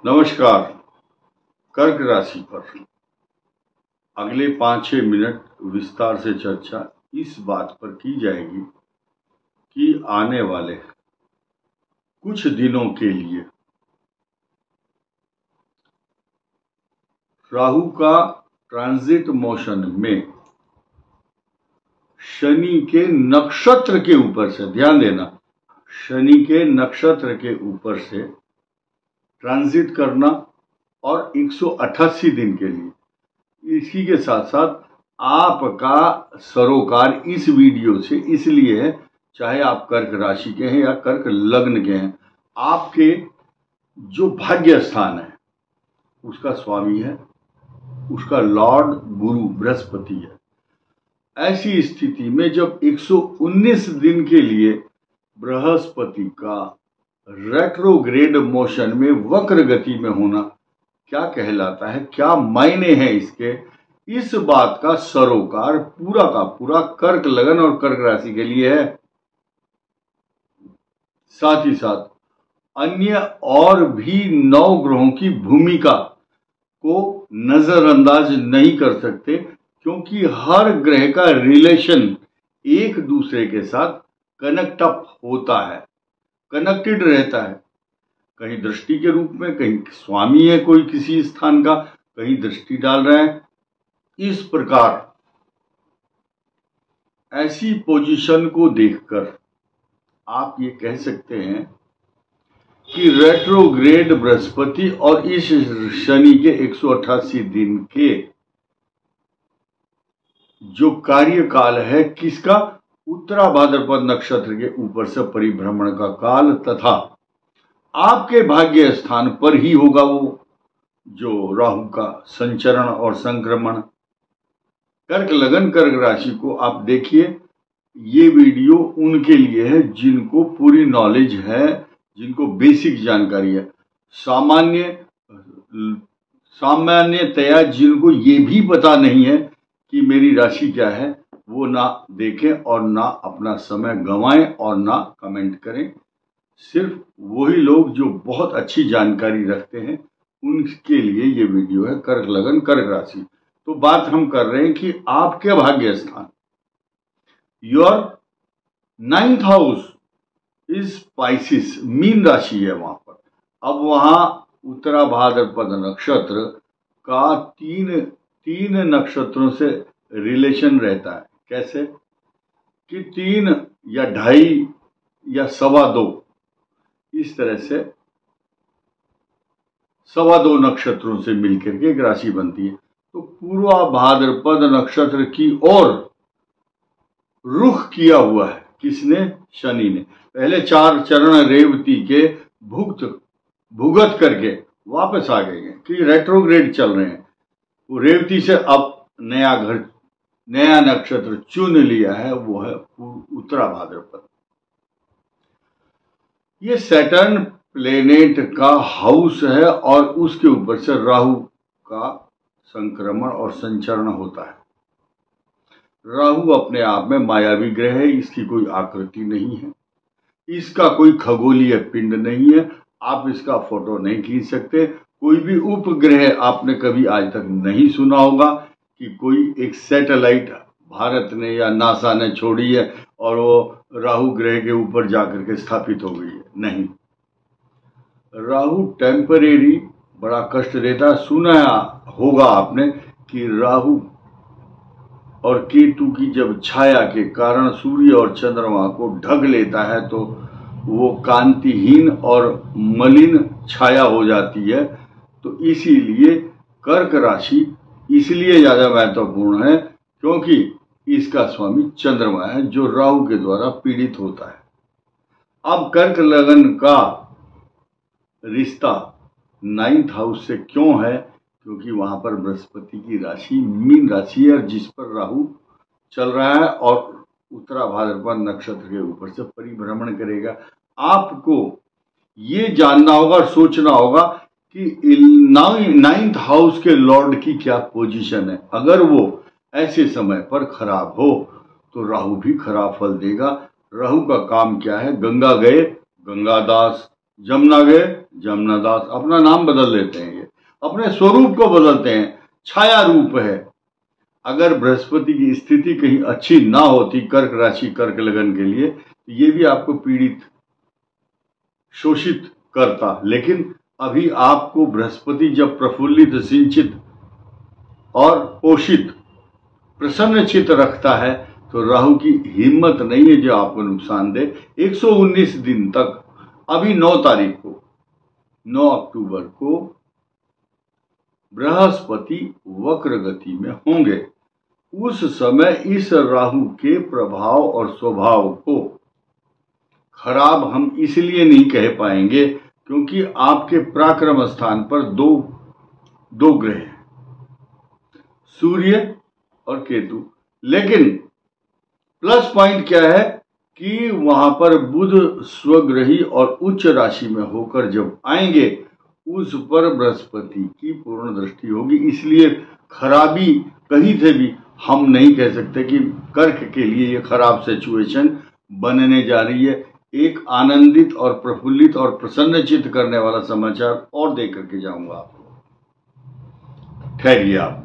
नमस्कार। कर्क राशि पर अगले 5-6 मिनट विस्तार से चर्चा इस बात पर की जाएगी कि आने वाले कुछ दिनों के लिए राहु का ट्रांजिट मोशन में शनि के नक्षत्र के ऊपर से, ध्यान देना, शनि के नक्षत्र के ऊपर से ट्रांजिट करना और 188 दिन के लिए। इसी के साथ साथ आपका सरोकार इस वीडियो से इसलिए है, चाहे आप कर्क राशि के हैं या कर्क लग्न के हैं, आपके जो भाग्य स्थान है उसका स्वामी है, उसका लॉर्ड गुरु बृहस्पति है। ऐसी स्थिति में जब 119 दिन के लिए बृहस्पति का रेट्रोग्रेड मोशन में वक्र गति में होना क्या कहलाता है, क्या मायने हैं इसके, इस बात का सरोकार पूरा का पूरा कर्क लगन और कर्क राशि के लिए है। साथ ही साथ अन्य और भी 9 ग्रहों की भूमिका को नजरअंदाज नहीं कर सकते, क्योंकि हर ग्रह का रिलेशन एक दूसरे के साथ कनेक्ट अप होता है, कनेक्टेड रहता है। कहीं दृष्टि के रूप में, कहीं स्वामी है कोई किसी स्थान का, कहीं दृष्टि डाल रहे हैं। इस प्रकार ऐसी पोजीशन को देखकर आप ये कह सकते हैं कि रेट्रोग्रेड बृहस्पति और इस शनि के 188 दिन के जो कार्यकाल है किसका, उत्तरा भाद्रपद नक्षत्र के ऊपर से परिभ्रमण का काल, तथा आपके भाग्य स्थान पर ही होगा वो जो राहु का संचरण और संक्रमण। कर्क लगन कर्क राशि को आप देखिए, ये वीडियो उनके लिए है जिनको पूरी नॉलेज है, जिनको बेसिक जानकारी है। सामान्यतया जिनको ये भी पता नहीं है कि मेरी राशि क्या है, वो ना देखें और ना अपना समय गंवाएं और ना कमेंट करें। सिर्फ वही लोग जो बहुत अच्छी जानकारी रखते हैं उनके लिए ये वीडियो है, कर्क लगन कर्क राशि। तो बात हम कर रहे हैं कि आपके भाग्य स्थान, your 9th house is Pisces, मीन राशि है वहां पर। अब वहां उत्तरा भाद्रपद नक्षत्र का तीन नक्षत्रों से रिलेशन रहता है। कैसे कि 3 या 2.5 या 2.25 इस तरह से 2.25 नक्षत्रों से मिलकर के एक राशि बनती है। तो पूर्वा भाद्रपद नक्षत्र की ओर रुख किया हुआ है किसने, शनि ने। पहले 4 चरण रेवती के भुगत करके वापस आ गए हैं कि रेट्रोग्रेड चल रहे हैं। वो रेवती से अब नया घर, नया नक्षत्र चुन लिया है, वो है उत्तरा भाद्रपद। ये सैटर्न प्लेनेट का हाउस है और उसके ऊपर से राहु का संक्रमण और संचरण होता है। राहु अपने आप में मायावी ग्रह है, इसकी कोई आकृति नहीं है, इसका कोई खगोलीय पिंड नहीं है, आप इसका फोटो नहीं खींच सकते। कोई भी उपग्रह आपने कभी आज तक नहीं सुना होगा कि कोई एक सैटेलाइट भारत ने या नासा ने छोड़ी है और वो राहु ग्रह के ऊपर जाकर के स्थापित हो गई है, नहीं। राहु टेम्परेरी बड़ा कष्ट देता है। सुना होगा आपने कि राहु और केतु की जब छाया के कारण सूर्य और चंद्रमा को ढक लेता है तो वो कांतिहीन और मलिन छाया हो जाती है। तो इसीलिए कर्क राशि इसलिए ज्यादा महत्वपूर्ण है क्योंकि इसका स्वामी चंद्रमा है जो राहु के द्वारा पीड़ित होता है। अब कर्क लगन का रिश्ता 9th हाउस से क्यों है, क्योंकि वहां पर बृहस्पति की राशि मीन राशि है जिस पर राहु चल रहा है और उत्तरा भाद्रपद नक्षत्र के ऊपर से परिभ्रमण करेगा। आपको ये जानना होगा और सोचना होगा कि 9th हाउस के लॉर्ड की क्या पोजीशन है। अगर वो ऐसे समय पर खराब हो तो राहु भी खराब फल देगा। राहु का काम क्या है? गंगा गए गंगादास, जमुना गए जमुनादास, अपना नाम बदल लेते हैं, ये अपने स्वरूप को बदलते हैं, छाया रूप है। अगर बृहस्पति की स्थिति कहीं अच्छी ना होती कर्क राशि कर्क लगन के लिए, तो ये भी आपको पीड़ित शोषित करता। लेकिन अभी आपको बृहस्पति जब प्रफुल्लित, सिंचित और पोषित, प्रसन्नचित रखता है, तो राहु की हिम्मत नहीं है जो आपको नुकसान दे। 119 दिन तक, अभी 9 तारीख को, 9 अक्टूबर को बृहस्पति वक्र गति में होंगे। उस समय इस राहु के प्रभाव और स्वभाव को खराब हम इसलिए नहीं कह पाएंगे क्योंकि आपके पराक्रम स्थान पर दो ग्रह हैं, सूर्य और केतु। लेकिन प्लस पॉइंट क्या है कि वहां पर बुध स्वग्रही और उच्च राशि में होकर जब आएंगे, उस पर बृहस्पति की पूर्ण दृष्टि होगी। इसलिए खराबी कहीं से भी हम नहीं कह सकते कि कर्क के लिए ये खराब सिचुएशन बनने जा रही है। एक आनंदित और प्रफुल्लित और प्रसन्नचित्त करने वाला समाचार और दे करके जाऊंगा आपको, ठहरिए आप।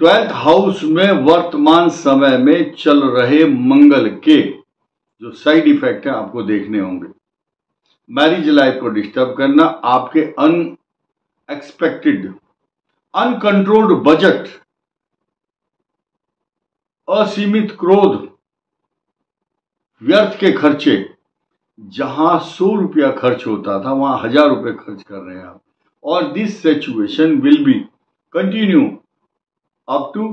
12th हाउस में वर्तमान समय में चल रहे मंगल के जो साइड इफेक्ट है आपको देखने होंगे। मैरिज लाइफ को डिस्टर्ब करना, आपके अनएक्सपेक्टेड, अनकंट्रोल्ड बजट, असीमित क्रोध, व्यर्थ के खर्चे। जहां 100 रुपया खर्च होता था वहां 1000 रुपये खर्च कर रहे हैं आप। और this situation will be continue up to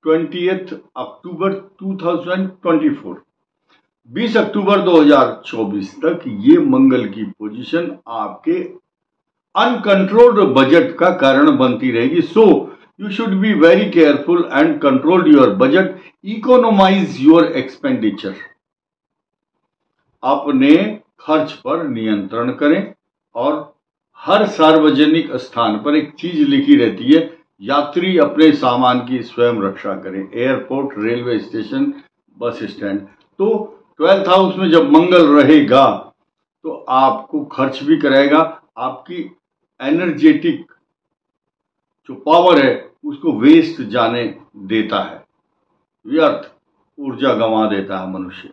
20th October 2024। 20 अक्टूबर 2024 तक ये मंगल की पोजीशन आपके अनकंट्रोल्ड बजट का कारण बनती रहेगी। So you should be very careful and control your budget, economise your expenditure. अपने खर्च पर नियंत्रण करें। और हर सार्वजनिक स्थान पर एक चीज लिखी रहती है, यात्री अपने सामान की स्वयं रक्षा करें। Airport, railway station, bus stand. तो 12th हाउस में जब मंगल रहेगा तो आपको खर्च भी कराएगा, आपकी एनर्जेटिक जो पावर है उसको वेस्ट जाने देता है, व्यर्थ ऊर्जा गंवा देता है मनुष्य।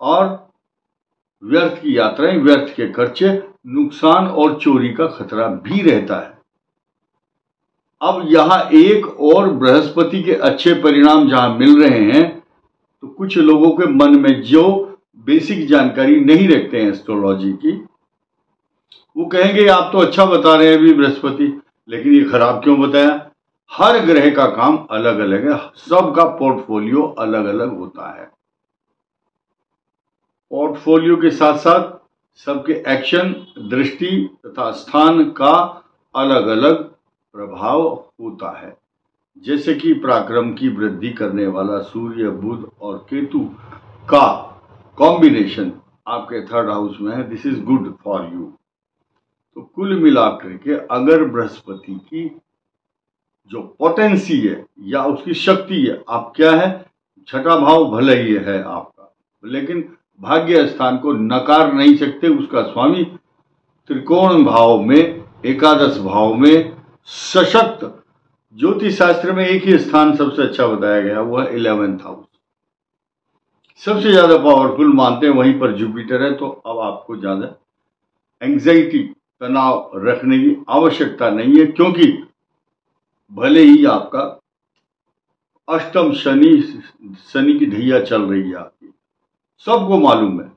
और व्यर्थ की यात्राएं, व्यर्थ के खर्चे, नुकसान और चोरी का खतरा भी रहता है। अब यहां एक और बृहस्पति के अच्छे परिणाम जहां मिल रहे हैं, तो कुछ लोगों के मन में जो बेसिक जानकारी नहीं रखते हैं एस्ट्रोलॉजी की, वो कहेंगे आप तो अच्छा बता रहे हैं अभी बृहस्पति, लेकिन ये खराब क्यों बताया? हर ग्रह का काम अलग अलग है, सबका पोर्टफोलियो अलग अलग होता है। पोर्टफोलियो के साथ साथ सबके एक्शन, दृष्टि तथा स्थान का अलग अलग प्रभाव होता है। जैसे कि पराक्रम की वृद्धि करने वाला सूर्य, बुध और केतु का कॉम्बिनेशन आपके 3rd हाउस में है, this is good for you. तो कुल मिलाकर के अगर बृहस्पति की जो पोटेंसी है या उसकी शक्ति है, आप क्या है, 6ठा भाव भले ही है आपका, लेकिन भाग्य स्थान को नकार नहीं सकते। उसका स्वामी त्रिकोण भाव में, एकादश भाव में सशक्त, ज्योतिष शास्त्र में एक ही स्थान सबसे अच्छा बताया गया, वह 11th हाउस सबसे ज्यादा पावरफुल मानते हैं, वहीं पर जुपिटर है। तो अब आपको ज्यादा एंग्जाइटी, तनाव रखने की आवश्यकता नहीं है, क्योंकि भले ही आपका अष्टम शनि की ढैया चल रही है आपकी, सबको मालूम है।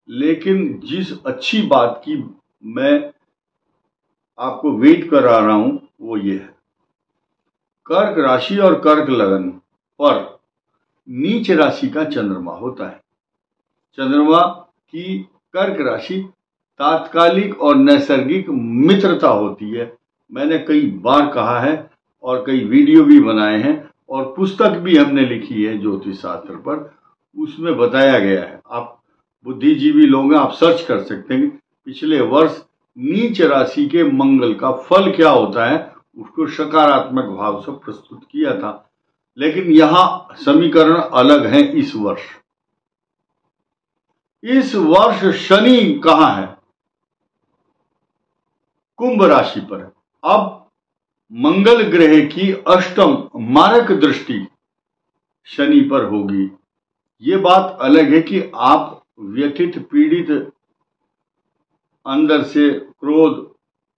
लेकिन जिस अच्छी बात की मैं आपको वेट करा रहा हूं वो ये है, कर्क राशि और कर्क लगन पर नीच राशि का चंद्रमा होता है। चंद्रमा की कर्क राशि तात्कालिक और नैसर्गिक मित्रता होती है। मैंने कई बार कहा है और कई वीडियो भी बनाए हैं और पुस्तक भी हमने लिखी है ज्योतिष शास्त्र पर, उसमें बताया गया है। आप बुद्धिजीवी लोग हैं, आप सर्च कर सकते हैं पिछले वर्ष नीच राशि के मंगल का फल क्या होता है, उसको सकारात्मक भाव से प्रस्तुत किया था। लेकिन यहां समीकरण अलग है। इस वर्ष शनि कहां है? कुंभ राशि पर है। अब मंगल ग्रह की अष्टम मारक दृष्टि शनि पर होगी। ये बात अलग है कि आप व्यथित, पीड़ित, अंदर से क्रोध,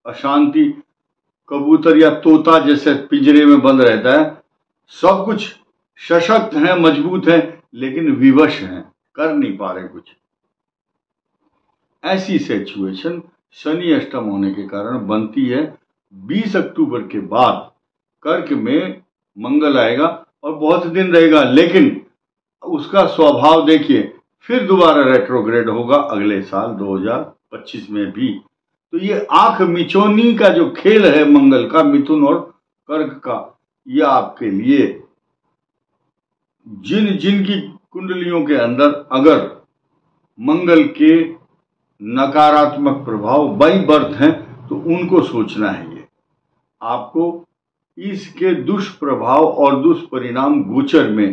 अशांति, कबूतर या तोता जैसे पिंजरे में बंद रहता है, सब कुछ सशक्त है, मजबूत है, लेकिन विवश हैं, कर नहीं पा रहे कुछ। ऐसी सिचुएशन शनि अष्टम होने के कारण बनती है। 20 अक्टूबर के बाद कर्क में मंगल आएगा और बहुत दिन रहेगा, लेकिन उसका स्वभाव देखिए, फिर दोबारा रेट्रोग्रेड होगा अगले साल 2025 में भी। तो ये आंख मिचौनी का जो खेल है मंगल का, मिथुन और कर्क का, ये आपके लिए जिन की कुंडलियों के अंदर अगर मंगल के नकारात्मक प्रभाव बाई बर्थ हैं तो उनको सोचना है। ये आपको इसके दुष्प्रभाव और दुष्परिणाम गोचर में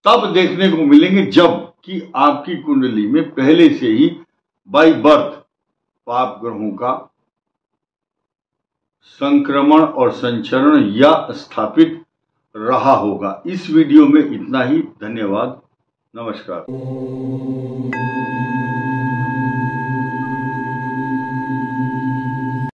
तब देखने को मिलेंगे जब कि आपकी कुंडली में पहले से ही बाई बर्थ पाप ग्रहों का संक्रमण और संचरण या स्थापित रहा होगा। इस वीडियो में इतना ही। धन्यवाद। नमस्कार।